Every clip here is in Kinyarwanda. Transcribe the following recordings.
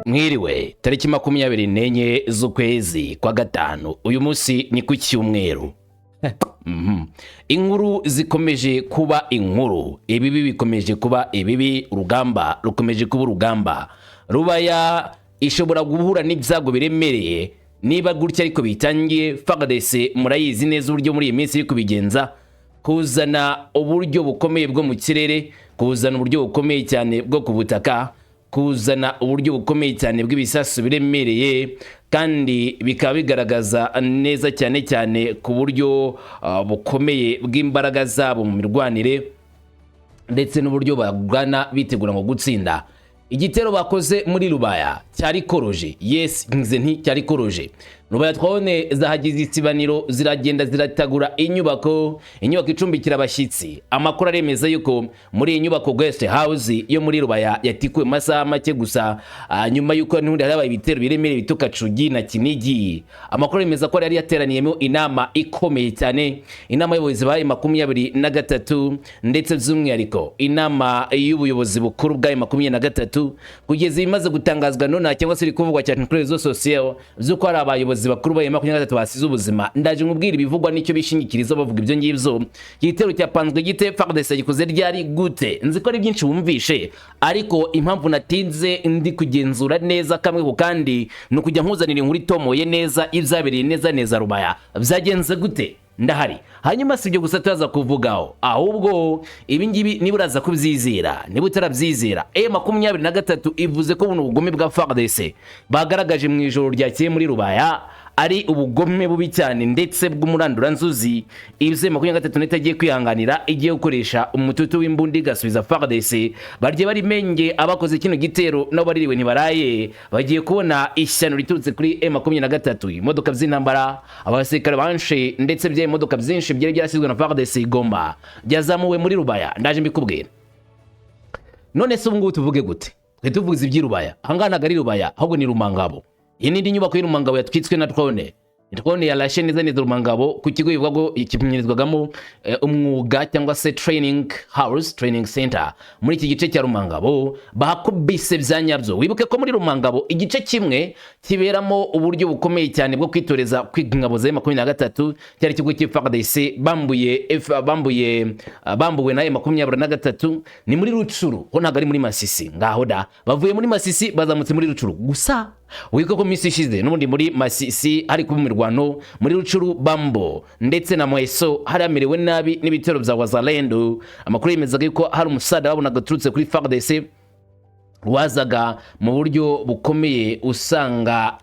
Mwiriwe tariki 24 z'ukwezi kwa gatanu, uyu munsi ni ku cyumweru. Inkuru zikomeje kuba inkuru, ibibi bikomeje kuba ibibi, urugamba rukomeje kuba urugamba. Rubaya ishobora guhura n'ibyago biremereye niba gutya ariko bitangiye. FARDC murayizi neza uburyo muri iyi minsi iri kubigenza, kuzana uburyo bukomeye bwo mu kirere, kuzana uburyo bukomeye cyane bwo ku butaka, kuzana uburyo bukomeye cyane bw'ibisasu biremereye, kandi bikaba bigaragaza neza cyane cyane ku buryo bukomeye bw'imbaraga zabo mu mirwanire, ndetse n'uburyo bagana bitegura ngo gutsinda. Igitero bakoze muri Rubaya cyari koroje, yes ngize nti cyari koroje. Rubaya twabone zahagize isibaniro, ziragenda ziratagura inyubako icumbikira abashyitsi. Amakuru aremeza yuko muri iyi nyubako guest house yo muri Rubaya yatikuwe masaha make gusa nyuma yuko n'undi harabaye ibitero biremereye bituka Cugi na Kinigi. Amakuru aremeza ko yari yateraniyemo inama ikomeye cyane, inama y'ubuyobozi baye 23 ndetse by'umwihariko inama y'ubuyobozi bukuru bwaye 23 kugeza imaze gutangazwa none cyangwa se kuvugwa cyane kuri rezo social zuko hari abayobozi bakuru baye 23 basize ubuzima. Ndaje nkubwira ibivugwa nicyo bishingikiriza bavuga ibyo ngibyo. Igitero cyapanzwe gite, FARDC gikoze ryari gute? Nzi ko ari byinshi wumvishe, ariko impamvu natinze ndi kugenzura neza kamwe ku kandi no kujya nkuzanira inkuru itomoye neza ibyabereye neza Rubaya byagenze gute. Ndahari. Hanyuma sibyo gusa tuzaza kuvugaho, ahubwo ibingibi niba uraza kubyizera, niba utarabyizera. M23 ivuze ko buno bugome bwa FARDC bagaragaje mu ijoro ryakeye muri Rubaya ari ubugome bubi cyane ndetse bw'umurandura nzuzi. Ibyo M23 nitagiye kwihanganira, igiye gukoresha umututu w'imbundi gasubiza FARDC. Barye bari menge abakoze kino gitero no baririwe ntibaraye, bagiye kubona ishyano riturutse kuri M23. Imodoka z'intambara, abasirikare banshe ndetse bya imodoka byinshi byari byarasizwe na FARDC Goma byazamuwe muri Rubaya. Ndaje mbikubwira. None se ubungu tuvuge gute? Twe tuvuze iby'Irubaya, ahangana nagari Rubaya ahubwo ni Rumangabo. Iyi ni nyubako y'Urumangabo yatwitswe na drone. Drone yarashe neza Rumangabo ku kigo bivuga ngo ikipimyirizwagamo umwuga cyangwa se training house, training center. Muri iki gice cya Rumangabo bakubise byanyabyo. Wibuke ko muri Rumangabo igice kimwe kiberamo uburyo bukomeye cyane bwo kwitoreza kw'ingabo za M23 cyari kigo cy'FARDC bambuwe na M23 ni muri Rucuru, ho ntago ari muri Masisi. Ngaho da bavuye muri Masisi bazamutse muri Rucuru. Gusa wibuke ko misi ishize n'ubundi muri Masisi hari kuba imirwano, muri Rucuru Bambo ndetse na Mweso hari amerewe nabi n'ibitero bya Wazalendo. Amakuru yemezaga yuko hari umusada wabonaga turutse kuri FARDC wazaga mu buryo bukomeye, usanga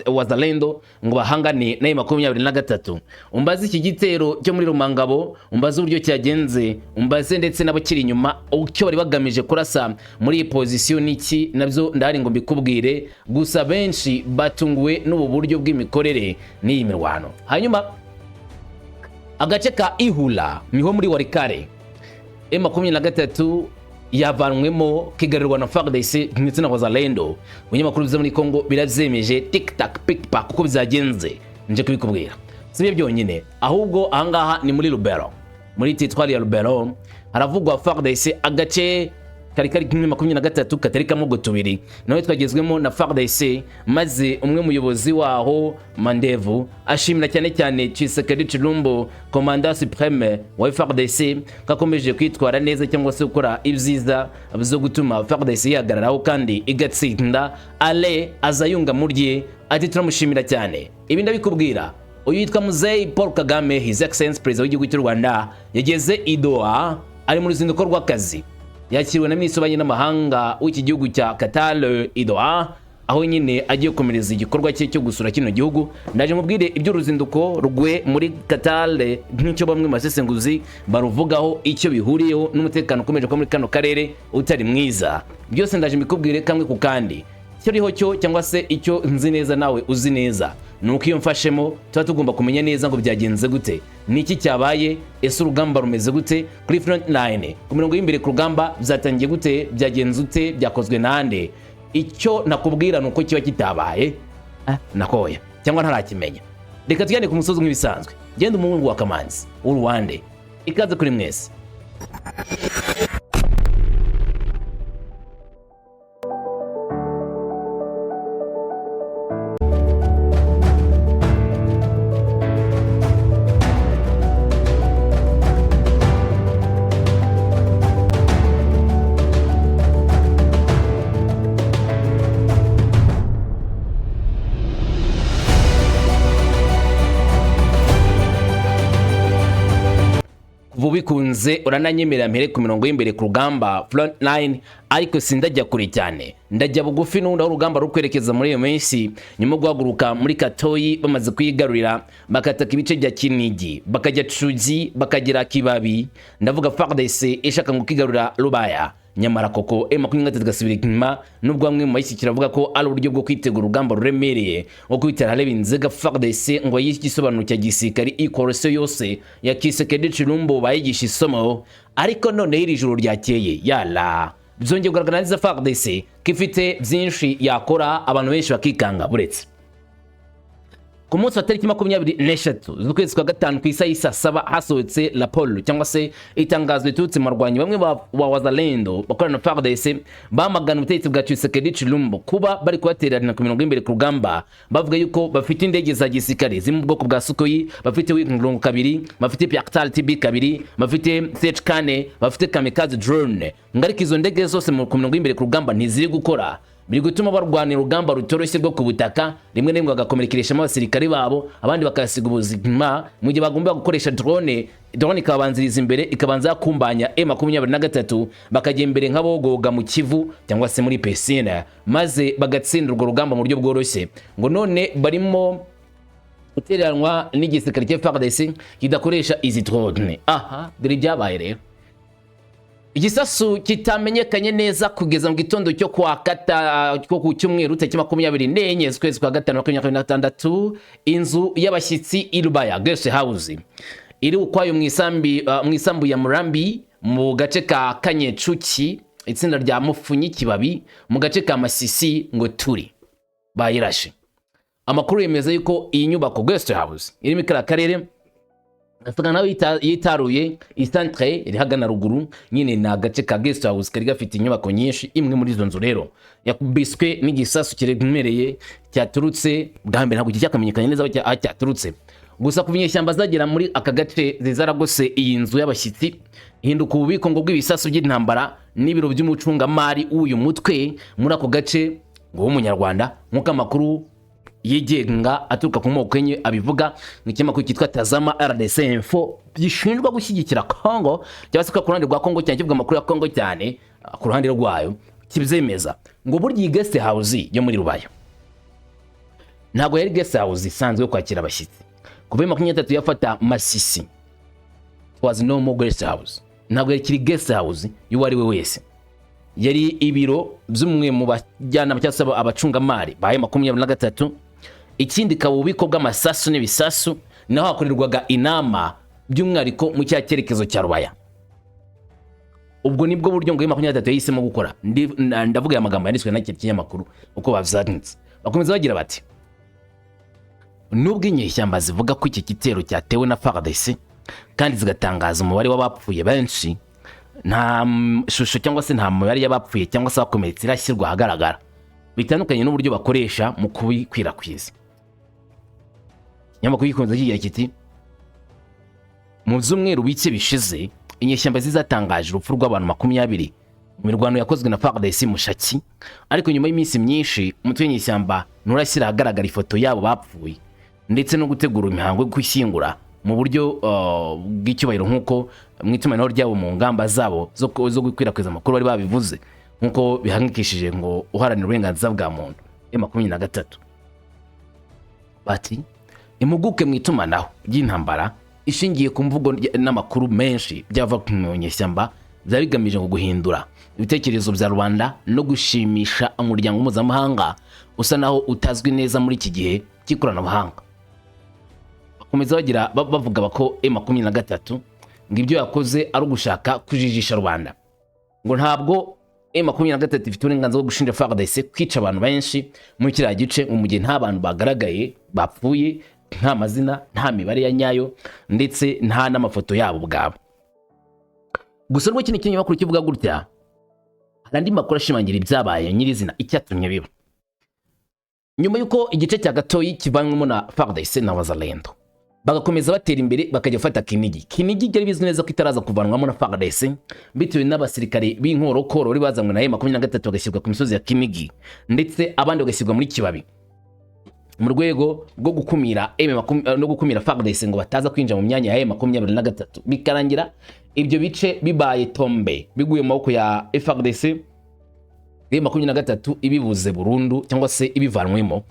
Wazalendo ngo bahangane na M23. Umbaze iki gitero cyo muri Rumangabo, umbaze uburyo cyagenze, umbaze ndetse n'abakiri inyuma ucyo bari bagamije kurasa muri iyi position iki, nabyo ndahari ngo mbikubwire. Gusa benshi batunguwe n'ubu buryo bw'imikorere n'iyi mirwano. Hanyuma agace ka Ihula niho muri Warikare M23 yavanwemo kigarirwa na FARDC ndetse na Wazalendo. Ibinyamakuru byo muri Kongo biravyemeje tic-tac pic-pac uko byagenze. Nje kubikubwira sibye byonyine, ahubwo ahangaha ni muri Lubero, muri territoire ya Lubero haravugwa FARDC agace kari 23 katari kamwe gutubiri nawe twagezwemo na FARDC, maze umwe muyobozi waho Mandevu ashimira cyane Tshisekedi Chilombo, commandant supreme wa FARDC, kakomeje kwitwara neza cyangwa se gukora ibyiza byo gutuma FARDC yagararaho kandi igatsinda. Ale azayunga murye ati turamushimira cyane. Ibi ndabikubwira, uyu yitwa Muzei Paul Kagame, His Excellency President w'igihugu cy'u Rwanda, yageze i Doha ari mu ruzinduko rw'akazi. Yakiriwe na Minisitiri w'Ububanyi n'Amahanga w'iki gihugu cya Qatar i Doha, aho nyine agiye komereza igikorwa cye cyo gusura kino gihugu. Ndaje mubwire iby'uruzinduko rugwe muri Qatar nk'icyo bamwe masesenguzi baruvugaho, icyo bihuriyeho n'umutekano ukomeje kwa muri kano karere utari mwiza. Byose ndaje mbikubwire kamwe ku kandi. Icyo riho cyo cyangwa se icyo nzi neza nawe uzi neza, nuko iyo mfashemo tuba tugomba kumenya neza ngo byagenze gute, niki cyabaye, ese urugamba rumeze gute kuri front line, ku mirongo y'imbere ku rugamba byatangiye gute, byagenze ute, byakozwe nande. Icyo nakubwira nuko kiba kitabaye nakoya cyangwa ntarakimenya. Reka tujyane ku musozi nk'ibisanzwe. Genda umuhungu wa Kamanzi w'Uruwande, ikaze kuri mwese. bikunze urananyemerera mpere ku mirongo y'imbere ku rugamba front line, ariko sindajya kure cyane, ndajya bugufi n'undi aho urugamba rukwerekeza muri iyo minsi nyuma guhaguruka muri Katoyi bamaze kuyigarurira bakataka ibice bya Kinigi bakajya Cugi bakagera Kibabi, ndavuga FARDC ishaka ngo kigarurira Rubaya. Nyamara koko M23 gasubira inyuma, nubwo bamwe mu bayishyikira avuga ko ari uburyo bwo kwitegura urugamba ruremereye ngo kwitera Halebe Inzega FARDC ngo yigisobanuro cya gisirikari ikorose yose ya Kisekedi Chilumbo bayigisha isomo. Ariko none iri joro ryakeye yala byongeye kugaragara neza FARDC kifite byinshi yakora, abantu benshi bakikanga. Buretse ku munsi wa tariki 23 z'ukwezi kwa gatanu ku isa y'isa 7 hasohotse raporo cyangwa se itangazo riturutse mu barwanyi bamwe ba Wazalendo bakorana na FARDC bamagana ubutegetsi bwa Tshisekedi Chilumbo kuba bari kubatererana ku mirongo imbere ku rugamba, bavuga yuko bafite indege za gisirikare ziri mu bwoko bwa Sukhoi, bafite Wing 2, bafite Piactal TB2, bafite CH4, bafite Kamikaze drone. Ngariko izo ndege zose mu mirongo imbere ku rugamba ntiziri gukora, biri gutuma barwanira urugamba rutoroshye rwo ku butaka, rimwe n'imwe bagakomerekeresha abasirikare babo, abandi bakasiga ubuzima mu gihe bagomba gukoresha drone ikabanziriza imbere ikabanza kumbanya M23 bakajya imbere nk'abogoga mu Kivu cyangwa se muri Pesina, maze bagatsinda urwo rugamba mu buryo bworoshye. Ngo none barimo gutereranwa n'igisirikare cya FARDC kidakoresha izi drone. Aha dore byabaye rero. Igisasu kitamenyekanye neza kugeza mu gitondo cyo kwa ku cyumweru tariki 24 z'ukwezi kwa gatanu 2026, inzu y'abashyitsi Irubaya Guest House iri ukwayo mu isambu ya Murambi mu gace ka Kanyecuki, itsinda rya Mufunyi Kibabi mu gace ka Masisi ngo turi bayirashe. Amakuru yemeza yuko iyi nyubako Guest House iri mu karere Afika nawe yitaruye istantre iri hagana ruguru, nyine na gace ka Guest House kari gafite inyubako nyinshi. Imwe muri izo nzu rero yakubiswe n'igisasu kiremereye cyaturutse bwa mbere, ntabwo cyakamenyekanye neza aho cyaturutse. Gusa kuva inyeshyamba zagera muri aka gace zizaragose iyi nzu y'abashyitsi, hinduka ububiko ngo bw'ibisasu by'intambara n'ibiro by'umucungamari w'uyu mutwe muri ako gace ngo w'umunyarwanda, nk'uko amakuru yigenga aturuka ku moko enye abivuga. Nk'ikinyamakuru cyitwa Tazama RDC Info gishinjwa gushyigikira Kongo, cyangwa se ku ruhande rwa Kongo cyane, kivuga amakuru ya Kongo cyane ku ruhande rwayo kibyemeza ngo burya Guest House yo muri Rubaya ntabwo yari Guest House isanzwe kwakira abashyitsi. Kuva 23 yafata Masisi was no more Guest House, ntabwo yari kiri Guest House y'uwari we wese, yari ibiro by'umwe mu bajyana cyangwa abacungamari ba M23. Ikindi kaba ububiko bw'amasasu n'ibisasu, naho hakorerwaga inama by'umwihariko mu cyerekezo cya Rubaya. Ubwo nibwo buryo ngo M23 yahisemo gukora. Ndavuga amagambo yanditswe n'iki kinyamakuru uko bavyanditse. Bakomeza bagira bati nubwo inyeshyamba zivuga ko iki gitero cyatewe na FARDC kandi zigatangaza umubare w'abapfuye benshi, nta shusho cyangwa se nta mubare y'abapfuye cyangwa se abakomeretse irashyirwa ahagaragara, bitandukanye n'uburyo bakoresha mu kubikwirakwiza. Nyamakuru yikunze kigira kiti mu byumweru bike bishize inyeshyamba zizatangaje urupfu rw'abantu 20 mu mirwano yakozwe na FARDC Mushaki, ariko nyuma y'iminsi myinshi umutwe w'inyeshyamba nturashyira ahagaragara ifoto yabo bapfuye ndetse no gutegura imihango yo kwishyingura mu buryo bw'icyubahiro, nk'uko mu itumanaho ryabo mu ngamba zabo zo gukwirakwiza amakuru bari babivuze, nk'uko bihangikishije ngo uharanira uburenganzira bwa muntu M23. Bati impuguke mu itumanaho ry'intambara ishingiye ku mvugo n'amakuru menshi byava ku nyeshyamba byari bigamije ngo guhindura ibitekerezo bya rubanda no gushimisha umuryango mpuzamahanga usa naho utazwi neza muri iki gihe cy'ikoranabuhanga. Bakomeza bavuga ko M23 ngo ibyo yakoze ari ugushaka kujijisha rubanda, ngo ntabwo M23 ifite uburenganzira bwo gushinja FARDC kwica abantu benshi muri kiriya gice mu gihe nta bantu bagaragaye bapfuye, nta mazina, nta mibare ya nyayo ndetse nta n'amafoto yabo bwabo. Gusa rwo kino kinyamakuru kivuga gutya, hari andi makuru ashimangira ibyabaye nyirizina icyatumye biba. Nyuma yuko igice cya Gatoyi kivanywemo na FARDC na Wazalendo bagakomeza batera imbere bakajya gufata Kinigi byari bizwi neza ko itaraza kuvanwamo na FARDC bitewe n'abasirikare b'inkorokoro bari bazanywe na M23 bagashyirwa ku misozi ya Kinigi ndetse abandi bagashyirwa muri Kibabi. mu rwego rwo gukumira no gukumira FARDC ngo bataza kwinjira mu myanya ya M23 bikarangira ibyo bice bibaye tombe biguye mu maboko ya FARDC M23 ibibuze burundu cyangwa se ibivanwemo.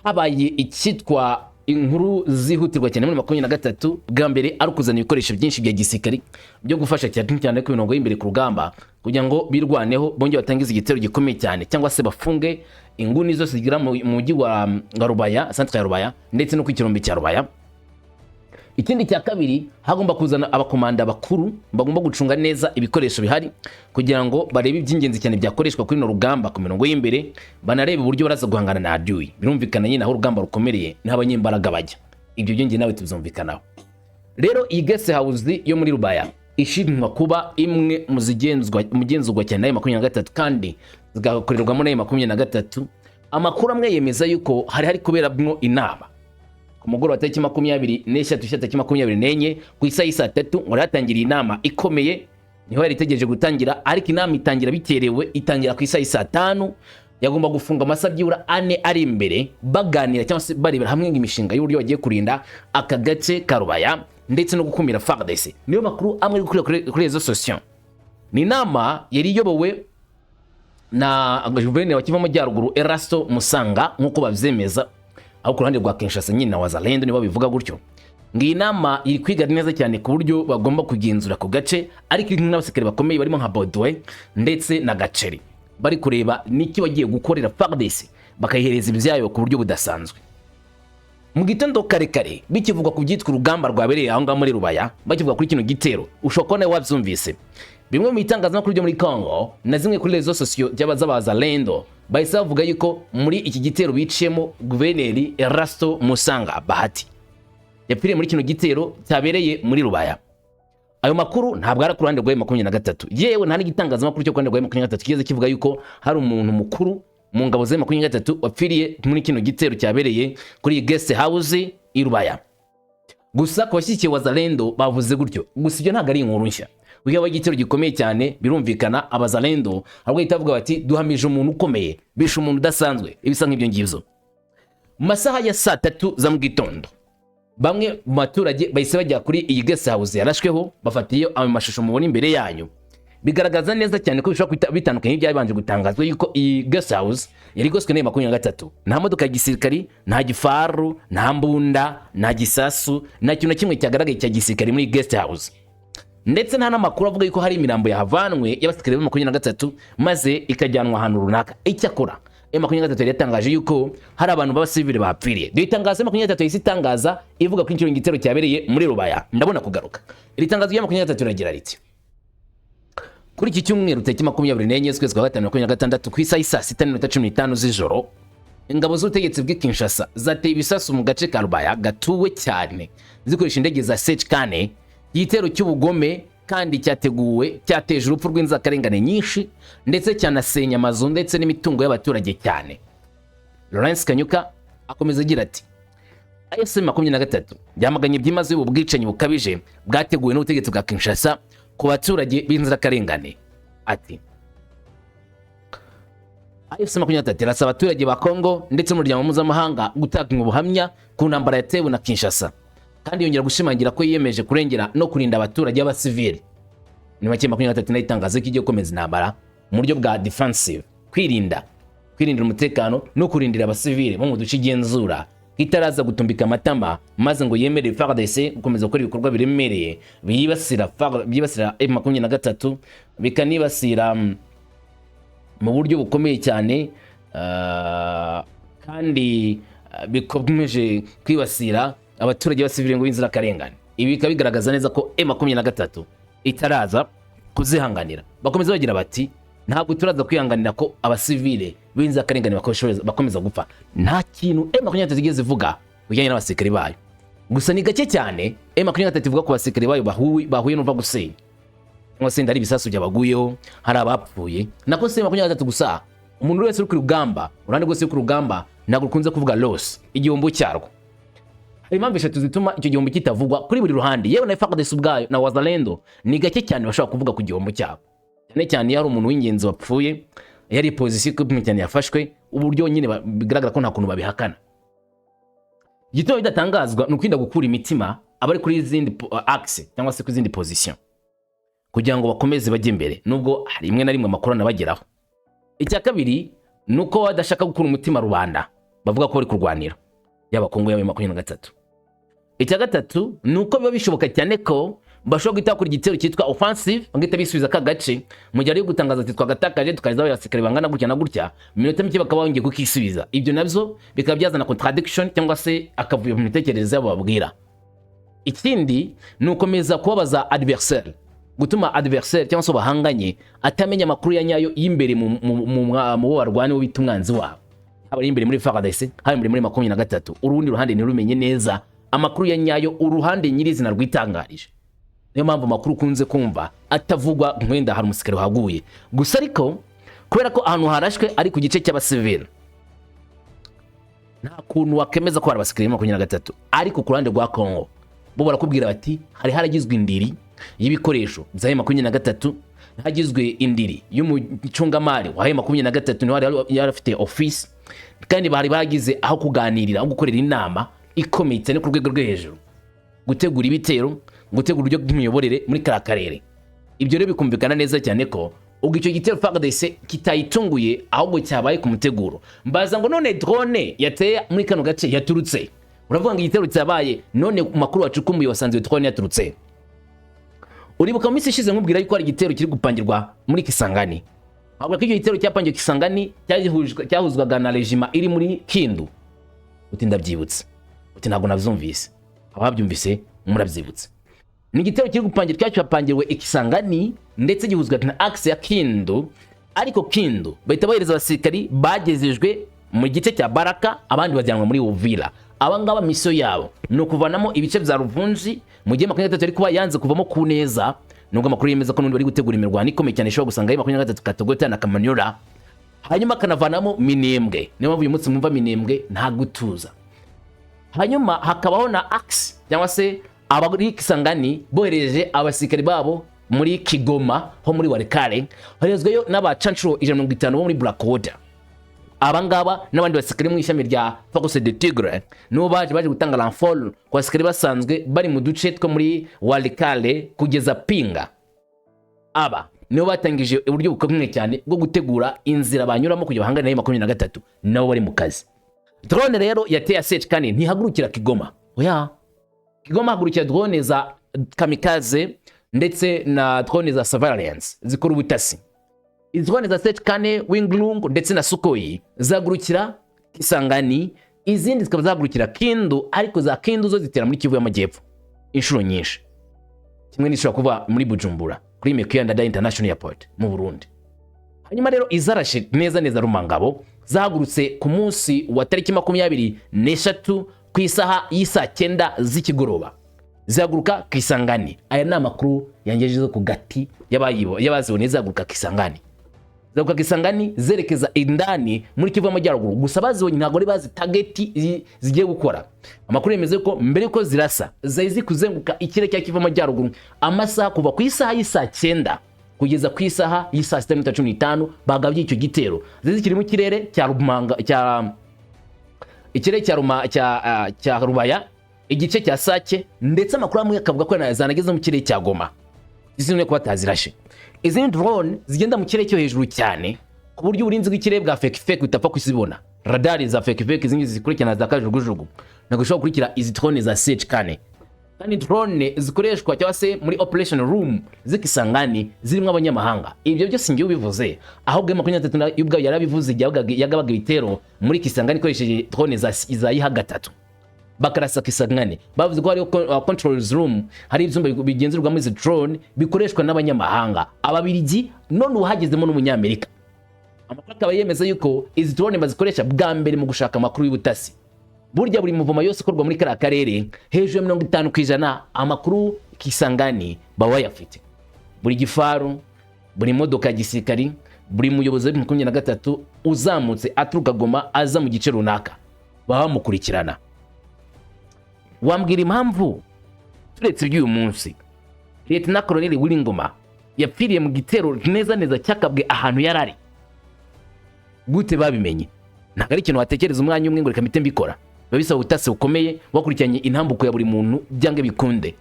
Habaye ikitwa inkuru zihutirwa cyane muri 23 bwa mbere ari kuzana ibikoresho byinshi bya gisirikari byo gufasha cyane ku binongo y'imbere ku rugamba kugira ngo birwaneho bongeye batangiza igitero gikomeye cyane cyangwa se bafunge inguni zose zigira mu mujyi wa Rubaya, centre ya Rubaya ndetse no ku kirombe cya Rubaya. Ikindi cya kabiri hagomba kuzana abakomanda bakuru bagomba gucunga neza ibikoresho bihari kugira ngo barebe iby'ingenzi cyane byakoreshwa kuri no rugamba ku mirongo y'imbere, banarebe uburyo baraza guhangana na adui. Birumvikana nyine aho urugamba rukomereye n'abanyembaraga bajya. Ibyo byingi nawe tuzumvikanaho. Rero iyi guest house yo muri Rubaya ishinzwe kuba imwe mugenzurwa cyane na M23 kandi zigakorerwamo na M23. Amakuru amwe yemeza yuko hari kuberamo inama ku mugoroba tariki 24 ku isaha ya 3 ngo hatangiriye inama ikomeye, niho yari itegereje gutangira, ariko inama itangira biterewe, itangira ku isaha ya 5. Yagomba gufunga amasabyura 4 ari imbere baganira cyangwa se barebera hamwe imishinga y'uburyo bagiye kurinda aka gace ka Rubaya ndetse no gukumira FARDC. Niyo makuru amwe kuri rezo social. Ni inama yari iyobowe na guverineri wa Kivu Amajyaruguru Erasto Musanga nk'uko bavyemeza, aho ku ruhande rwa Kinshasa nyine na Wazalendo nibo bivuga gutyo. Ngiyi nama iri kwiga neza cyane ku buryo bagomba kugenzura ku gace, ariko n'abasekere bakomeye barimo nka Baudouin ndetse na Gaceri bari kureba niki bagiye gukorera FARDC bakayihereza ibyayo ku buryo budasanzwe. Mu gitondo kare bikivuga ku byitwa urugamba rwabereye aho ngaho muri Rubaya, bakivuga kuri kino gitero, ushobora kubona wabyumvise bimwe mu itangazamakuru byo muri Congo na zimwe kuri rezo social by'Abazalendo bahise bavuga yuko muri iki gitero biciyemo guverineri Erasto Musanga Bahati yapfiriye muri kino gitero cyabereye muri Rubaya. Ayo makuru ntabwo ari ku ruhande rwa M23, yewe nta n'igitangazamakuru cyo ku ruhande rwa M23 kigeze kivuga yuko hari umuntu mukuru mu ngabo za M23 wapfiriye muri kino gitero cyabereye kuri guest house i Rubaya. Gusa ku bashyigikiye Wazalendo bavuze gutyo, gusa ibyo ntabwo ari inkuru nshya. Uyaba igitero gikomeye cyane, birumvikana Abazalendo ahubwo itavuga bati duhamije umuntu ukomeye, bishe umuntu udasanzwe, ibisa nk'ibyo ngibyo. Mu masaha ya 3 za mu gitondo bamwe mu baturage bahise bajya kuri iyi guest house yarashweho, bafatiye ayo mashusho mubona imbere yanyu. Bigaragaza neza cyane ko bishobora bitandukanye byabanje gutangazwa yuko iyi guest house yari goswe na M23. Nta modoka ya gisirikari, nta gifaru, nta mbunda, nta gisasu, nta kintu kimwe cyagaragaye cya gisirikari muri guest house. Ndetse nta namakuru avuga yuko hari imirambo yahavanwe y'abasikare ba M23 maze ikajyanwa ahantu runaka. Icyakora M23 yatangaje yuko hari abantu b'abasivile bapfiriye. Dore itangazo M23 isitangaza ivuga ko ikintu gitero cyabereye muri Rubaya. Ndabona kugaruka. Iri tangazo ya M23 riragira riti: kuri iki cyumweru tariki 24 z'ukwezi kwa 5 ku isaha ya 6:15 z'ijoro, ingabo z'ubutegetsi bw'i Kinshasa zateye ibisasu mu gace ka Rubaya gatuwe cyane zikoresha indege za Sech-Kane. Igitero cy'ubugome kandi cyateje urupfu rw'inzirakarengane nyinshi ndetse cyanasenya amazu ndetse n'imitungo y'abaturage cyane. Lawrence Kanyuka akomeza agira ati: AFC-23 byamaganye byimaze ubu bwicanyi bukabije bwateguwe n'ubutegetsi bwa Kinshasa ku baturage b'inzirakarengane. Ati: AFC-23 irasaba abaturage ba Kongo ndetse n'umuryango mpuzamahanga gutanga ubuhamya ku ntambara yatewe na Kinshasa, kandi yongera gushimangira ko yiyemeje kurengera no kurinda abaturage b'abasivili. Ni make M23 nayitangaza ko igiye gukomeza intambara mu buryo bwa defensive, kwirindira umutekano no kurindira abasivili bo mu duce igenzura itaraza gutumbika amatama maze ngo yemere FARDC gukomeza gukora ibikorwa biremereye biyibasira M23 bikanibasira mu buryo bukomeye cyane, kandi bikomeje kwibasira abaturage b'abasivili ngo b'inzirakarengane. Ibi bikaba bigaragaza neza ko M23 itaraza kuzihanganira. Bakomeza bagira bati ntabwo turaza kwihanganira ko abasivili b'inzirakarengane bakomeza gupfa. Nta kintu M23 igeze ivuga bijyanye n'abasirikare bayo. Gusa ni gake cyane M23 ivuga ko abasirikare bayo bahuye n'uva gusenya. Ngo ari ibisasu byabaguyeho, hari abapfuye. Nako se M23 gusa umuntu wese uri ku rugamba, urande rwose ku rugamba ntabwo kunze kuvuga loss, igihombo cyarwo. Impamvu eshatu zituma icyo gihombo kitavugwa kuri buri ruhande. Yewe na FARDC ubwayo na Wazalendo ni gake cyane bashobora kuvuga ku gihombo cyabo. Cyane cyane yari umuntu w'ingenzi wapfuye, yari position ko cyane yafashwe, uburyo nyine bigaragara ko nta kuntu babihakana. igituma bidatangazwa ni ukwirinda gukura imitima abari kuri izindi axe cyangwa se ku izindi position kugira ngo bakomeze bajye imbere, nubwo hari imwe na rimwe amakuru anabageraho. Icya kabiri ni uko badashaka gukura umutima rubanda bavuga ko bari kurwanira yaba Kongo ya 23. Icya gatatu ni uko biba bishoboka cyane ko bashobora guhita bakora igitero cyitwa offensive bagahita bisubiza aka gace mu gihe ari gutangaza ati twagatakaje tukaza abasikari bangana gutya na gutya, minota mike bakaba bongeye kukisubiza. Ibyo nabyo bikaba byazana contradiction cyangwa se akavuyo mu mitekerereze yabo babwira. Ikindi ni ukomeza kubabaza adversaire, gutuma adversaire cyangwa se bahanganye atamenya amakuru ya nyayo y'imbere mu barwani bo bita umwanzi wabo, haba imbere muri FARDC, haba imbere muri 23. Urundi ruhande ni rumenye neza amakuru ya nyayo uruhande nyirizina rwitangarije. Niyo mpamvu makuru kunze kumva atavugwa mwenda hari umusikari waguye gusa, ariko kubera ko ahantu harashwe ari ku gice cy'abasivile nta kuntu wakemeza ko arabasikari 23. Ariko ku ruhande rwa Kongo bo barakubwira bati hari haragizwe indiri y'ibikoresho za 23, hagizwe indiri y'umucungamari wa 23 ni wari yarafite office, kandi bari bagize aho kuganirira aho gukorera inama ikomeye cyane ku rwego rwo hejuru, gutegura ibitero, gutegura uburyo bw'imiyoborere muri karakarere. Ibyo rero bikumvikana neza cyane ko ubwo icyo gitero FARDC kitayitunguye ahubwo cyabaye ku muteguro. Mbaza ngo none drone yateye muri kano gace yaturutse, uravuga ngo igitero cyabaye none makuru wacukumbuye wasanze drone yaturutse. Uribuka mu minsi ishize nkubwira yuko ari igitero kiri gupangirwa muri Kisangani, ahubwo ko icyo gitero cyapangiwe Kisangani cyahuzwaga na regima iri muri Kindu. Uti ndabyibutse, uti ntabwo navyumvise, ababyumvise murabyibutse. Ni igitero kiri gupangirwa cyapangirwe Kisangani ndetse gihuzwa na axe ya Kindu, ariko Kindu bahita bohereza abasirikari bagezejwe mu gice cya Baraka, abandi bajyanwa muri Uvira. Abangaba mission yabo no kuvanamo ibice bya Ruvunji mu gihe 23 ari kuba yanze kuvamo ku neza, nubwo amakuru yemeza ko nundi bari gutegura imirwano ikomeye cyane ishobora gusanga 23 Katogota na Kamanyura, hanyuma kanavanamo Minembwe. Niyo mpamvu uyu munsi mwumva Minembwe nta gutuza. Hanyuma hakabaho na axe cyangwa se abari Kisangani bohereje abasirikari babo muri Kigoma ho muri Walikale, harezweyo n'abacancuro 150 bo muri Blackwater. Abangaba n'abandi basikari mu ishami rya Force de Tigre no baje gutanga renfort ku basikari basanzwe bari mu duce two muri Walikale kugeza Pinga. Aba nibo batangije uburyo bukomeye cyane bwo gutegura inzira banyuramo kujya bahangana na 23 nabo bari mu kazi. Drone rero yateye Sekane ntihagurukira Kigoma. Oya, Kigoma hagurukira drone za kamikaze ndetse na drone za surveillance zikora ubutasi. Izwane za Sekane, Winglung ndetse na Sukhoi zagurukira Kisangani, izindi zikaba zagurukira Kindu, ariko za Kindu zo zitera muri Kivu y'Amajyepfo inshuro nyinshi. Kimwe n'ishobora kuba muri Bujumbura kuri Mekuya Ndadaye International Airport mu Burundi. Hanyuma rero izarashe neza Rumangabo zahagurutse ku munsi wa tariki 23 ku isaha y'isa 9 z'ikigoroba, zaguruka Kisangani. Aya ni amakuru yangejeje ku gati y'abazibone zaguruka Kisangani. Zaguruka Kisangani zerekeza indani muri Kivu y'Amajyaruguru, gusa bazibonye ntabwo ari bazi target zigiye gukora. Amakuru yemeze ko mbere ko zirasa zayizi kuzenguka ikire cya Kivu y'Amajyaruguru amasaha kuva ku isaha y'isa 9 kugeza ku isaha y'isa 6:15 bagabye icyo gitero. Zizikiri mu kirere cya Rumanga cya Rubaya, igice cya Sake, ndetse amakuru amwe akavuga ko zanageze mu kirere cya Goma. Izindi ko batazirashe. Izindi drone zigenda mu kirere cyo hejuru cyane ku buryo uburinzi bw'ikirere bwa fake utapfa kwisibona. Radari za fake izindi zikurikirana za kajugujugu ntabwo ushobora kurikira izi drone za Sekane. Kandi drone zikoreshwa cyangwa se muri operation room z'Ikisangani zirimo abanyamahanga. Ibyo byose ngiye ubivuze ahubwo 23 y'ubwa yarabivuze yagabaga ibitero muri Kisangani koresheje drone za Yiha gatatu. Bakarasa Kisangani bavuze ko hari control room, hari ibyumba bigenzurwamo izi drone bikoreshwa n'abanyamahanga, ababirigi none uhagezemo n'umunyamerika. Amakuru akaba yemeza yuko izi drone bazikoresha bwa mbere mu gushaka amakuru y'ubutasi. Burya buri muvuma yose ikorwa muri kara karere hejuru ya 50% amakuru Kisangani baba yafite. Buri gifaru, buri modoka ya gisirikari, buri muyobozi wa 23 uzamutse aturuka Goma aza mu gice runaka baba mukurikirana. Wambwira impamvu turetse by'uyu munsi Lieutenant Colonel Wilingoma yapfiriye mu gitero neza cyakabwe ahantu yarari? Gute babimenye? Ntabwo ari ikintu watekereza umwanya umwe ngo reka mpite mbikora. babisaba ubutasi bukomeye bakurikiranye intambuko ya buri muntu byange bikunde.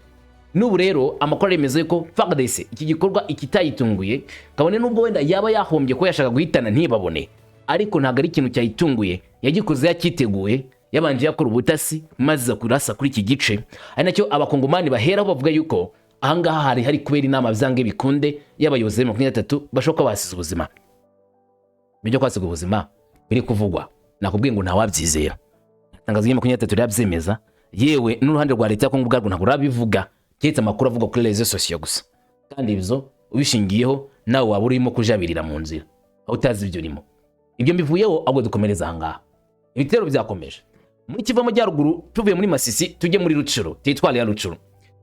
N'ubu rero amakuru yemeza ko FARDC iki gikorwa ikitayitunguye, kabone nubwo wenda yaba yahombye ko yashaka guhitana ntibabone, ariko ntago ari ikintu cyayitunguye, yagikoze yakiteguye, yabanje yakora ubutasi maze kurasa kuri iki gice. Ari nacyo abakongomani bahera bavuga yuko ahangaha hari kubera inama byange bikunde y'abayobozi 23 bashoka basize ubuzima. Bijyo kwasiga ubuzima biri kuvugwa, nakubwiye ngo ntawabyizera. Tangazo ya 23 yabyemeza, yewe n'uruhande rwa leta Kongo bwarwo ntabwo rabivuga, cyetse amakuru avuga kuri les sociaux gusa. Kandi ibyo ubishingiyeho nawe waba urimo kujabirira mu nzira aho utazi ibyo urimo. Ibyo mbivuyeho ahubwo dukomereza ahangaha. Ibitero byakomeje muri Kivu Amajyaruguru, tuvuye muri Masisi tujye muri Rucuru, titwale ya Rucuru.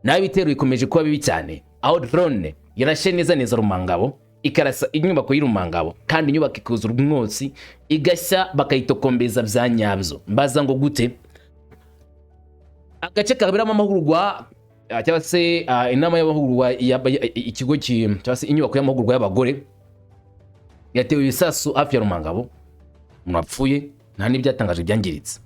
Nawe ibitero bikomeje kuba bibi cyane, aho drone yarashe neza Rumangabo, ikarasa inyubako y'Irumangabo, kandi inyubako ikuzura umwotsi igashya bakayitokombeza bya nyabyo. Mbaza ngo gute? Agace kabiramo amahugurwa cyangwa se inama y'amahugurwa ikigo cyangwa se inyubako y'amahugurwa y'abagore yatewe ibisasu hafi ya Rumangabo, mwapfuye nta n'ibyatangaje byangiritse.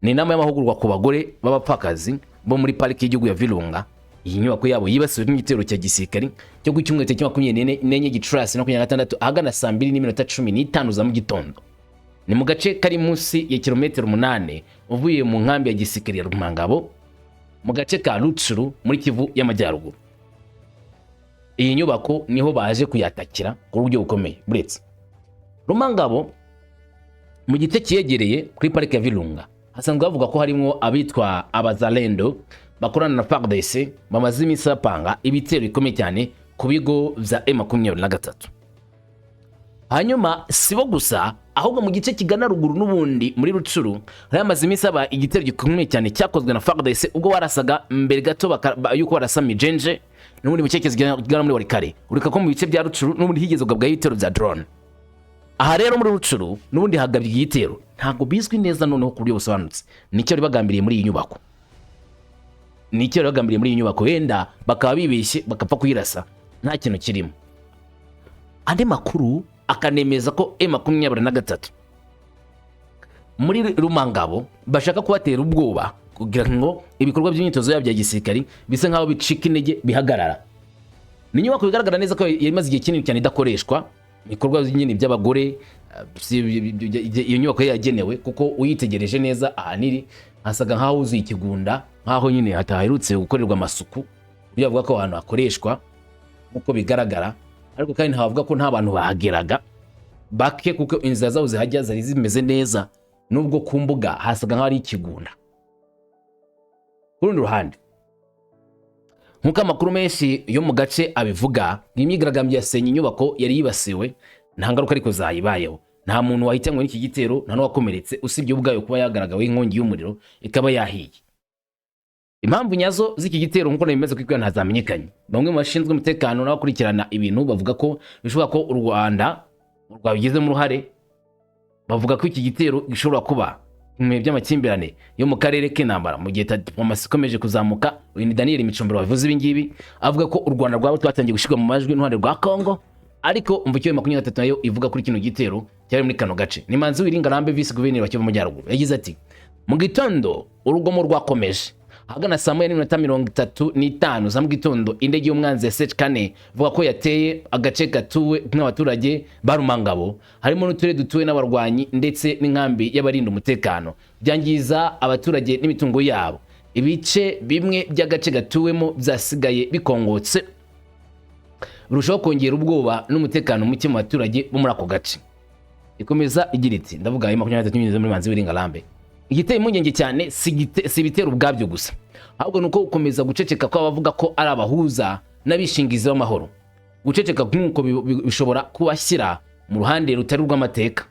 Ni inama y'amahugurwa ku bagore b'abapfakazi bo muri pariki y'igihugu ya Virunga. Iyi nyubako yabo yibasiwe n'igitero cya gisirikari cyo ku cyumweru cya 24 Gicurasi 2026 ahagana saa 2:15 za mu gitondo. Ni mu gace kari munsi ya kilometero 8 uvuye mu nkambi ya gisirikari ya Rumangabo mu gace ka Rucuru muri Kivu y'Amajyaruguru. Iyi nyubako niho baje kuyatakira ku buryo bukomeye. Buretse Rumangabo mu gice kiyegereye kuri pariki ya Virunga, hasanzwe bavuga ko harimo abitwa abazalendo bakorana na FARDC bamaze iminsi bapanga ibitero bikomeye cyane ku bigo bya M23. Hanyuma sibo gusa, ahubwo mu gice kigana ruguru n'ubundi muri Rucuru hari amaze iminsi aba igitero gikomeye cyane cyakozwe na FARDC ubwo warasaga mbere gato yuko barasama Jenje n'ubundi mu cyekezo kigana muri Warikare. Ureka ko mu bice bya Rucuru n'ubundi higeze gabwa ibitero bya drone. Aha rero muri Rucuru n'ubundi hagabye igitero ntago bizwi neza noneho ku buryo busobanutse nicyo bari bagambiriye muri iyi nyubako. Nicyo bari bagambiriye muri iyi nyubako, wenda bakaba bibeshye bakapfa kuyirasa nta kintu kirimo. Ande makuru akanemeza ko M23 muri Rumangabo bashaka kubatera ubwoba kugira ngo ibikorwa by'imyitozo yabo bya gisirikari bise nkaho bicika intege bihagarara. Ni nyubako bigaragara neza ko yamaze igihe kinini cyane idakoreshwa, ibikorwa nyine by'abagore. Iyo nyubako yagenewe kuko uyitegereje neza ahaniri hasaga nkaho uzuye ikigunda, nkaho nyine hataherutse gukorerwa amasuku. Byavuga ko abantu bakoreshwa uko bigaragara, ariko kandi ntabavuga ko nta bantu bahageraga bake kuko inzira zaho zihajya zari zimeze neza, nubwo ku mbuga hasaga nkaho ari ikigunda. Ku rundi ruhande, nkuko amakuru menshi yo mu gace abivuga, imyigaragambyo yasenye inyubako yari yibasiwe, nta ngaruka ariko zayibayeho. Nta muntu wahitanywe n'iki gitero, nta n'uwakomeretse usibye ubwayo kuba yagaragawe inkongi y'umuriro ikaba yahiye. Impamvu nyazo z'iki gitero nkuko bimeze kwikwa ntazamenyekanye. Bamwe mu bashinzwe umutekano n'abakurikirana ibintu bavuga ko bishoboka ko u Rwanda rwabigeze mu ruhare. Bavuga ko iki gitero gishobora kuba mu by'amakimbirane yo mu karere k'intambara mu gihe diplomasi ikomeje kuzamuka. Uyu ni Daniel Micombero wavuze ibi ngibi, avuga ko u Rwanda rwaba twatangiye gushirwa mu majwi n'uruhande rwa Kongo, ariko umvukiye 23 nayo ivuga kuri kino gitero cyari muri kano gace. Ni Manzi Wiringarambe vice guverineri wa Kivu Amajyaruguru yagize ati, mu gitondo urugomo rwakomeje hagana saa 1:35 za mu gitondo indege y'umwanzi ya SH4 vuga ko yateye agace gatuwe n'abaturage ba Rumangabo, harimo n'uturere dutuwe n'abarwanyi ndetse n'inkambi y'abarinda umutekano, byangiza abaturage n'imitungo yabo. Ibice bimwe by'agace gatuwemo byasigaye bikongotse, birushaho kongera ubwoba n'umutekano muke mu baturage bo muri ako gace. Ikomeza igira iti, ndavuga 23 muri Manzi Wiringarambe, igiteye impungenge cyane si ibitero ubwabyo gusa, ahubwo nuko ukomeza guceceka ko abavuga ko ari abahuza n'abishingizi b'amahoro. Guceceka nk'uko bishobora kubashyira mu ruhande rutari rw'amateka.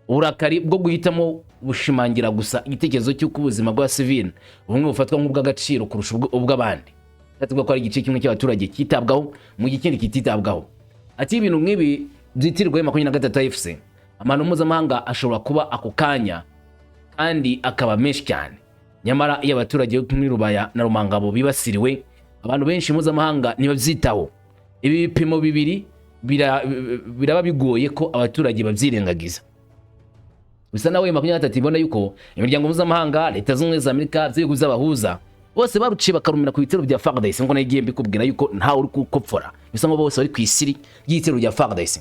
Uburakari bwo guhitamo bushimangira gusa igitekerezo cy'uko ubuzima bwa civil bumwe bufatwa nk'ubw'agaciro kurusha ubw'abandi. Tatubwa ko ari igice kimwe cy'abaturage kitabwaho mu gikindi kititabwaho. Ati ibintu nk'ibi byitirwa 23 FC, amano mpuzamahanga ashobora kuba ako kanya kandi akaba menshi cyane. Nyamara iyo abaturage muri Rubaya na Rumangabo bibasiriwe, abantu benshi mpuzamahanga ntibabyitaho. Ibi bipimo bibiri biraba bigoye ko abaturage babyirengagiza. bisa nawe 23 ibona yuko imiryango mpuzamahanga, leta z'ubumwe za Amerika, z'ibihugu z'abahuza bose baruciye bakarumira ku bitero bya FARDC, ngo nagiye mbikubwira yuko nta uri kukopfora, bisa ngo bose bari ku isiri y'igitero bya FARDC.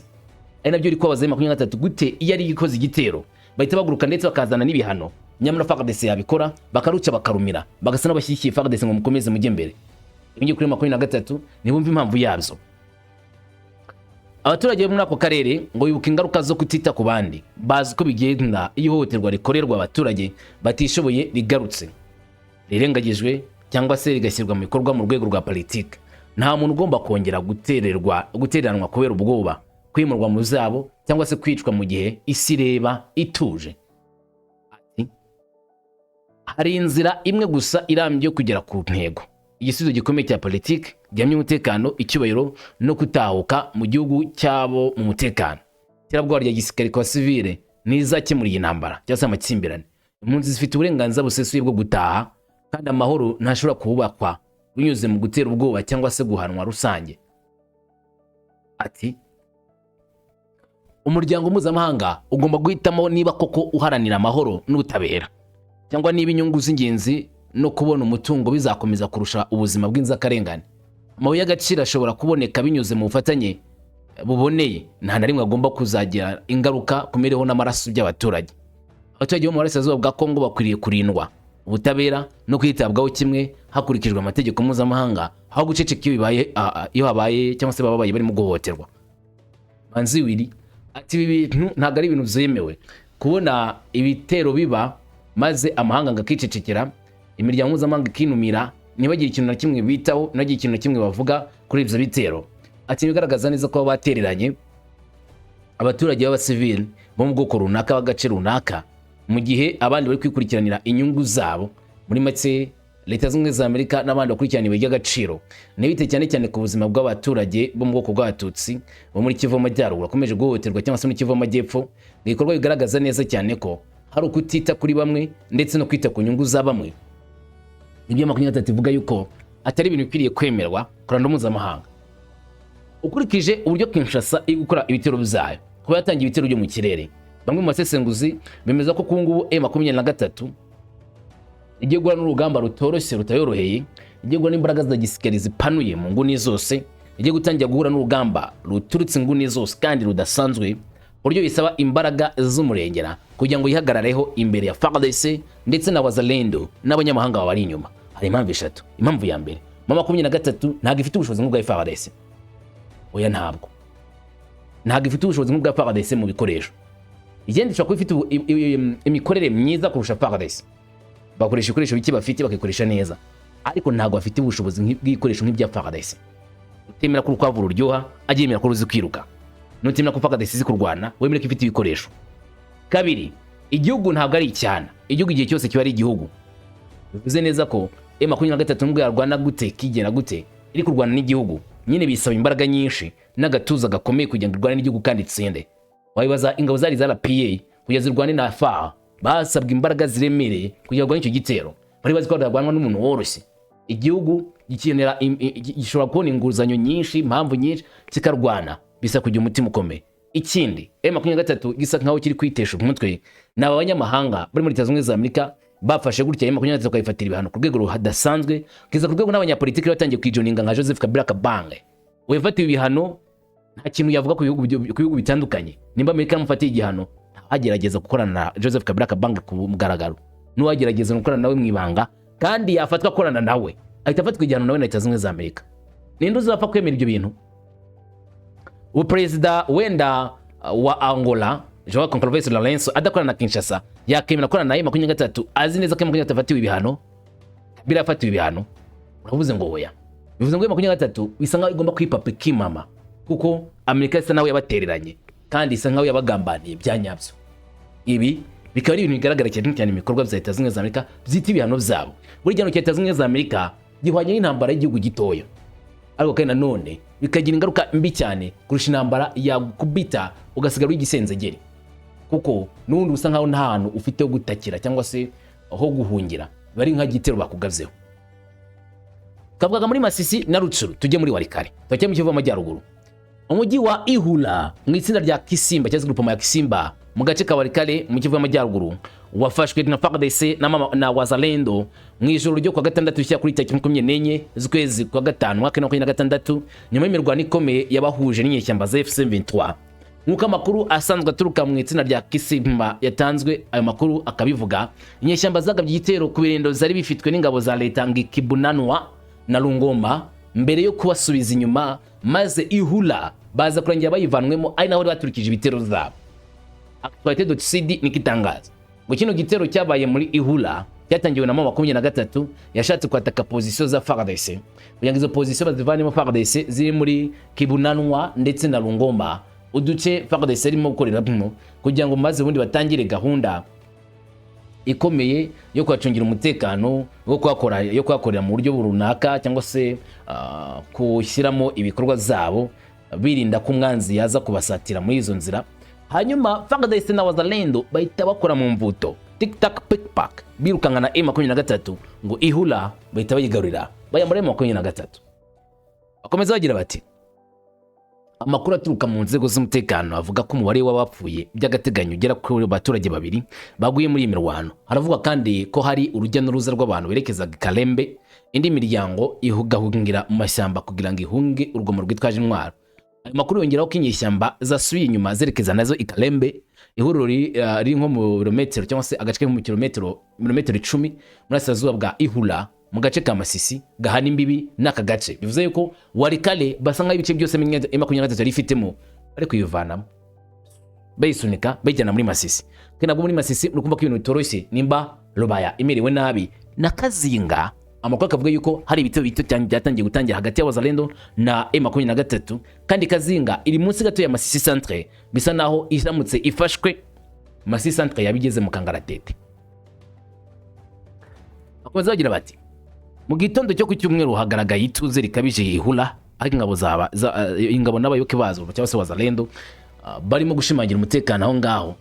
Ari nabyo uri kwabaza 23 gute iyo ari ikoze igitero bahita baguruka ndetse bakazana n'ibihano, nyamara FARDC yabikora bakaruca bakarumira bagasa n'abashyigikiye FARDC ngo mukomeze mujye mbere. Ibingiye kuri 23 ntibumva impamvu yabyo. Abaturage bo muri ako karere ngo bibuka ingaruka zo kutita ku bandi, bazi ko bigenda iyo ihohoterwa rikorerwa abaturage batishoboye rigarutse, rirengagijwe cyangwa se rigashyirwa mu bikorwa mu rwego rwa politiki. Nta muntu ugomba kongera gutereranwa kubera ubwoba, kwimurwa mu zabo cyangwa se kwicwa mu gihe isi reba ituje. Ati, hari inzira imwe gusa irambye yo kugera ku ntego, igisubizo gikomeye cya politiki gihamya umutekano, icyubahiro no kutahuka mu gihugu cyabo mu mutekano. Iterabwoba rya gisirikare kwa civile nizakemura iyi ntambara cyangwa se amakimbirane. Impunzi zifite uburenganzira busesuye bwo gutaha, kandi amahoro ntashobora kubakwa binyuze mu gutera ubwoba cyangwa se guhanwa rusange. Ati, umuryango mpuzamahanga ugomba guhitamo niba koko uharanira amahoro n'ubutabera, cyangwa niba inyungu z'ingenzi no kubona umutungo bizakomeza kurusha ubuzima bw'inzakarengane. Amabuye y'agaciro ashobora kuboneka binyuze mu bufatanye buboneye, nta na rimwe agomba kuzagira ingaruka ku mibereho n'amaraso by'abaturage. Abaturage bo mu burasirazuba bwa Kongo bakwiriye kurindwa ubutabera no kwitabwaho kimwe hakurikijwe amategeko mpuzamahanga, aho guceceka iyo habaye cyangwa se babaye barimo guhohoterwa. Manziwiri ati, ibi bintu ntabwo ari ibintu byemewe kubona ibitero biba maze amahanga ngakicecekera, imiryango mpuzamahanga ikinumira, ntibagire ikintu na kimwe bitaho, ntibagire ikintu na kimwe bavuga kuri ibyo bitero. Ati, bigaragaza neza ko batereranye abaturage b'abasivili bo mu bwoko runaka b'agace runaka, mu gihe abandi bari kwikurikiranira inyungu zabo. Muri make leta z'ubumwe za Amerika n'abandi bakurikirana ibuye ry'agaciro ntibite cyane cyane ku buzima bw'abaturage bo mu bwoko bw'Abatutsi bo muri Kivu Amajyaruguru bakomeje guhohoterwa, cyangwa se muri Kivu Amajyepfo. Ibikorwa bigaragaza neza cyane ko hari ukutita kuri bamwe ndetse no kwita ku nyungu za bamwe. Ibyo 23 ivuga yuko atari ibintu bikwiriye kwemerwa ku ruhando mpuzamahanga. Ukurikije uburyo Kinshasa iri gukora ibitero byayo, kuba yatangiye ibitero byo mu kirere, bamwe mu basesenguzi bemeza ko ku ngubu M23 igiye guhura n'urugamba rutoroshye rutayoroheye, igiye guhura n'imbaraga za gisirikare zipanuye mu nguni zose, igiye gutangira guhura n'urugamba ruturutse inguni zose kandi rudasanzwe, buryo bisaba imbaraga z'umurengera kugira ngo yihagarareho imbere ya FARDC ndetse na Wazalendo n'abanyamahanga bari inyuma. Hari impamvu eshatu. Impamvu ya mbere, M23 ntabwo ifite ubushobozi nk'ubwa FARDC. Oya, ntabwo ifite ubushobozi nk'ubwa FARDC mu bikoresho. Igenda ishobora kuba ifite imikorere myiza kurusha FARDC, bakoresha ibikoresho bike bafite bakikoresha neza, ariko ntabwo bafite ubushobozi bw'ibikoresho nk'ibya FARDC. Utemera ko urukwavu ruryoha agiye yemera ko ruzi kwiruka, nutemera ko FARDC izi kurwana wemera ko ifite ibikoresho. Kabiri, igihugu ntabwo ari icyana, igihugu igihe cyose kiba ari igihugu. Bivuze neza ko M23 nubwo yarwana gute kigera gute, iri kurwana n'igihugu nyine bisaba imbaraga nyinshi n'agatuza gakomeye kugira ngo irwane n'igihugu kandi itsinde. Wabibaza ingabo zari za RPA kujya zirwane na FAR, basabwa imbaraga ziremereye kugira ngo icyo gitero. Bari bazi ko barwanwa n'umuntu woroshye. Igihugu gikenera gishobora kubona inguzanyo nyinshi, impamvu nyinshi kikarwana, bisa kugira umutima ukomeye. Ikindi, M23 gisa nkaho kiri kwitesha umutwe n'aba banyamahanga bari muri Leta Zunze Ubumwe za Amerika bafashe gutya M23 kayifatira ibihano ku rwego ruhadasanzwe, kiza ku rwego n'abanyapolitiki batangiye kwijoninga nka Joseph Kabila Kabange. Wefatiwe ibihano, nta kintu yavuga ku bihugu bitandukanye. Nimba Amerika yamufatiye igihano, agerageza gukorana na Joseph Kabila Kabange ku mugaragaro, n'uwagerageza gukorana nawe mu ibanga, kandi yafatwa akorana nawe, ahita afatwa igihano nawe na Leta Zunze Ubumwe za Amerika. Ninde uzapfa kwemera ibyo bintu? Perezida wenda wa Angola Joao Concalves Lourenço adakorana na Kinshasa yakemera korana na M23 azi neza ko M23 afatiwe ibihano, Kabila afatiwe ibihano. Uravuze ngo oya, bivuze ngo M23 bisa nkaho igomba kwipapa ikimama, kuko Amerika isa nawe yabatereranye kandi isa nkaho yabagambaniye byanyabyo. Ibi bikaba ari ibintu bigaragara cyane imikorwa bya Leta Zunze Ubumwe za Amerika byita ibihano byabo. Buri gihe Leta Zunze Ubumwe za Amerika gihwanye n'intambara y'igihugu gitoya, ariko kandi nanone bikagira ingaruka mbi cyane kurusha intambara yakubita ugasigara w'igisenzegeri, kuko n'ubundi usa nkaho nta hantu ufite ho gutakira cyangwa se aho guhungira, bari nka gitero bakugavyeho. Kavugaga muri Masisi na Rutsuru, tujye muri Warikare, tujye mu Kivu Amajyaruguru. Umujyi wa Ihula mu itsinda rya Kisimba cyangwa groupement ya Kisimba mu gace ka Walikale mu Kivu y'Amajyaruguru wafashwe na FARDC na Wazalendo mu ijoro ryo kwa gatandatu cya kuri tariki 24 z'ukwezi kwa gatanu mwaka 2026 nyuma y'imirwano ikomeye yabahuje n'inyeshyamba za FC23. Nk'uko amakuru asanzwe aturuka mu itsinda rya Kisimba yatanzwe, ayo makuru akabivuga inyeshyamba zagabye igitero ku birindiro zari bifitwe n'ingabo za leta ngikibunanwa na Lungomba mbere yo kubasubiza inyuma, maze Ihula baza kurangira bayivanwemo ari naho baturikije ibitero zabo. Actualité.cd nikitangaza ngo kino gitero cyabaye muri Ihula cyatangiwe na 23 yashatse kwataka position za FARDC kugira ngo izo position bazivanemo FARDC ziri muri Kibunanwa ndetse na Lungomba, uduce FARDC irimo gukoreramo kugira ngo maze ubundi batangire gahunda ikomeye yo kwacungira umutekano yo kwakorera mu buryo runaka cyangwa se kushyiramo ibikorwa zabo birinda ko umwanzi yaza kubasatira muri izo nzira. Hanyuma FARDC na Wazalendo bahita bakora mu mvuto tic-tac pick-pack birukanga na M23 ngo Ihula bahita bayigarurira bayamure M23. Bakomeza bagira bati amakuru aturuka mu nzego z'umutekano avuga ko umubare w'abapfuye by'agateganyo ugera kuri baturage babiri baguye muri imirwano. Haravuga kandi ko hari urujya n'uruza rw'abantu berekezaga Kalembe, indi miryango ihugahungira mu mashyamba kugira ngo ihunge urugomo rwitwaje intwaro. Ayo makuru yongeraho ko inyeshyamba zasubiye inyuma zerekeza nazo Ikalembe, ihuriro riri nko mu birometero cyangwa se agace mu kilometero 10 muri asazuba bwa Ihula mu gace ka Masisi gahana imbibi n'aka gace. Bivuze yuko Walikale basanga ibice byose M23 yari ifitemo bari kuyivanamo bayisunika bayijyana muri Masisi. Kandi nabwo muri Masisi urukumva ko ibintu bitoroshye nimba Rubaya imerewe nabi na Kazinga. Amakuru akavuga yuko hari ibitero bito cyane byatangiye gutangira hagati ya Wazalendo na M23 kandi Kazinga iri munsi gato ya Masisi centre, bisa naho iramutse ifashwe Masisi centre yabigeze mu kangaratete. Bakomeza bagira bati mu gitondo cyo ku cyumweru hagaragaye ituze rikabije Ihula, aho ingabo n'abayoboke bazo cyangwa se Wazalendo barimo gushimangira umutekano aho ngaho.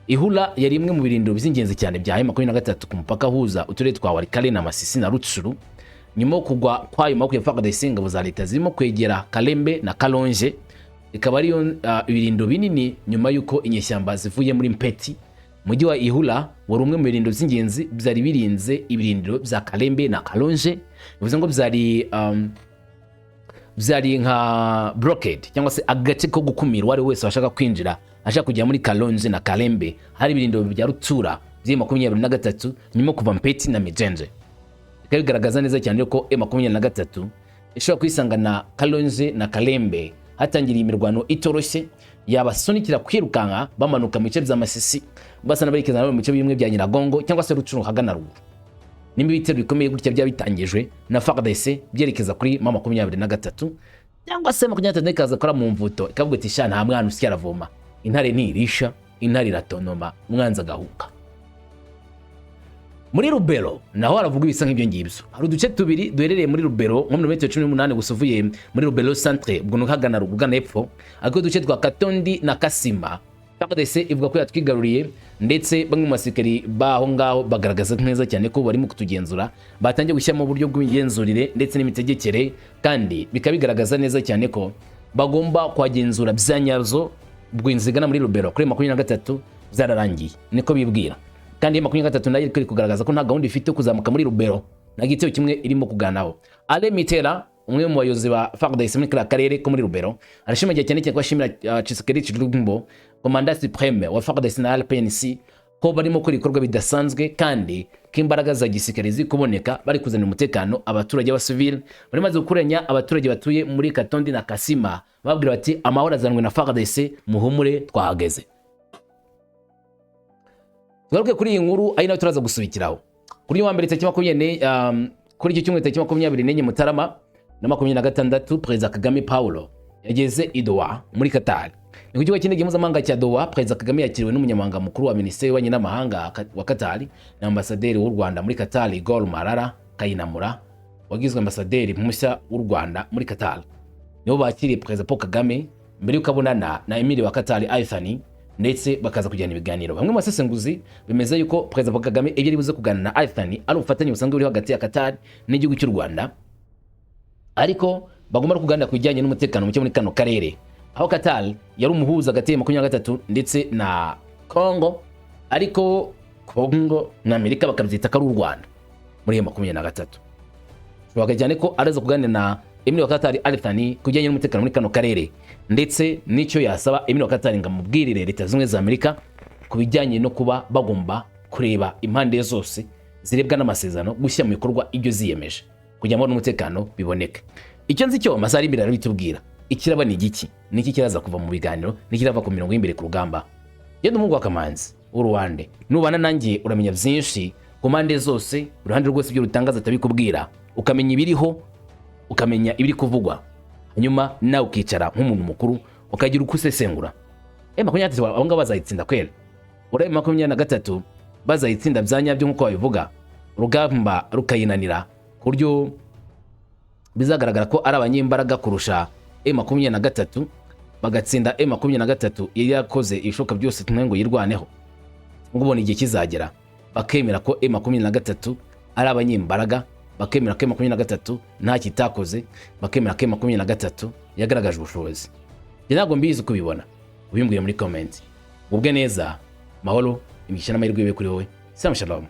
Ihula yari imwe mu birindiro by'ingenzi cyane bya M23 ku mupaka huza uturere twa Walikale na Masisi na Rutshuru. Nyuma kugwa kwayo maboko ya FARDC ingabo za leta zirimo kwegera Kalembe na Kalonje, ikaba ari ibirindiro binini nyuma yuko inyeshyamba zivuye muri Mpeti. Mujyi wa Ihula wari umwe mu birindiro by'ingenzi byari birinze ibirindiro bya Kalembe na Kalonje, bivuze ngo byari nka blockade cyangwa se agace ko gukumira wari wese washaka kwinjira ashaka kujya muri Kalonje na Kalembe. Hari ibirindiro bya Rutura M23 nyuma kuva Mpeti na Mijenje. Bigaragaza neza cyane ko M23 ishobora kwisangana Kalonje na Kalembe hatangira imirwano itoroshye yabasunikira kwirukanka bamanuka mu bice bya Masisi basa n'aberekeza mu bice bimwe bya Nyiragongo cyangwa se Rutshuru hagana ruguru. Nimba ibitero bikomeye gutya byabitangijwe na FARDC byerekeza kuri M23 cyangwa se M23 ikaza kora mu mvuto ikavuga iti sha nta mwana usya aravoma, intare ntirisha, intare iratonoma, umwanzi agahuka. Muri Rubero naho haravuga ibisa nk'ibyo ngibyo. Hari uduce tubiri duherereye muri Rubero nko mu metero 18 gusuvuye muri Rubero centre ubwo nuhagana rugana epfo, ariko uduce twa Katondi na Kasima FARDC ivuga ko yatwigaruriye, ndetse bamwe mu masikari baho ngaho bagaragaza neza cyane ko barimo kutugenzura, batangiye gushyira mu buryo bw'ingenzurire ndetse n'imitegekere, kandi bikabigaragaza neza cyane ko bagomba kwagenzura byanyabyo bw'inzigana muri Rubero kuri 23 zararangiye niko bibwira. Kandi 23 nayo iri kugaragaza ko nta gahunda ifite kuzamuka muri Rubero na gitero kimwe irimo kuganaho. Ale Mitera umwe mu bayobozi ba FARDC muri karere ko muri Rubero arashimagiye cyane cyane kwashimira Tshisekedi Tshilombo, Commandant Supreme wa FARDC na RPNC, ko barimo gukora ibikorwa bidasanzwe kandi k'imbaraga za gisirikare zikuboneka bari kuzana umutekano abaturage ba civil bari maze gukurenya abaturage batuye muri Katondi na Kasima, babwira bati amahoro azanwe na FARDC, muhumure twahageze. Tugaruke kuri iyi nkuru ari nayo turaza gusubikiraho. Kuri wa mbere tariki 24 kuri iki cyumweru tariki 24 Mutarama na 26 Perezida Kagame Paulo yageze i Doha muri Qatar. Ni ku kigo cy'indege mpuzamahanga cya Doha. Perezida Kagame yakiriwe n'umunyamabanga mukuru wa Minisiteri y'Ububanyi n'Amahanga wa Qatar na ambasaderi w'u Rwanda muri Qatar Igor Marara Kayinamura, wagizwe ambasaderi mushya w'u Rwanda muri Qatar. Nibo bakiriye Perezida Paul Kagame mbere y'ukabonana na Emiri wa Qatar Aithani, ndetse bakaza kujyana ibiganiro. Bamwe mu basesenguzi bemeza yuko Perezida Paul Kagame ibyo ari buze kuganira na Aithani ari ubufatanye busanzwe buri hagati ya Qatar n'igihugu cy'u Rwanda, ariko bagomba kuganira ku bijyanye n'umutekano muke muri kano karere, aho Qatar yari umuhuza hagati ya 23 ndetse na Congo, ariko Congo na Amerika bakabyita ko ari u Rwanda muri 23. Bishoboka cyane ko araza kuganira na Emile wa Katari Althani kujyanye n'umutekano muri kano karere, ndetse n'icyo yasaba Emile wa Katari ngo amubwirire Leta zimwe za Amerika kubijyanye no kuba bagomba kureba impande zose zirebwa n'amasezerano gushyira mu bikorwa ibyo ziyemeje kugira ngo n'umutekano biboneke. Icyo nzi cyo Masari imbere arabitubwira, ikiraba ni igiki, niki kiraza kuva mu biganiro, nikirava ku mirongo y'imbere ku rugamba. Yenda umuhungu wa Kamanzi uruwande nubana nanjye uramenya byinshi ku mpande zose, uruhande rwose ibyo rutangaza atabikubwira, ukamenya ibiriho, ukamenya ibiri kuvugwa, hanyuma nawe ukicara nk'umuntu mukuru ukagira uko usesengura. M23 abo ngabo bazayitsinda kwera, ura M23 bazayitsinda byanyabyo nk'uko babivuga, rugamba rukayinanira ku buryo bizagaragara ko ari abanyembaraga kurusha M23, bagatsinda M23 yari yakoze ishoka byose tumwe ngo yirwaneho. Ngubona igihe kizagera bakemera ko M23 ari abanyembaraga, bakemera ko M23 nta kitakoze, bakemera ko M23 yagaragaje ubushobozi. Njye ntabwo mbizi kubibona, ubimbwiye muri comment. Ubwe neza, mahoro, imigisha n'amahirwe kuri wowe. Shalom.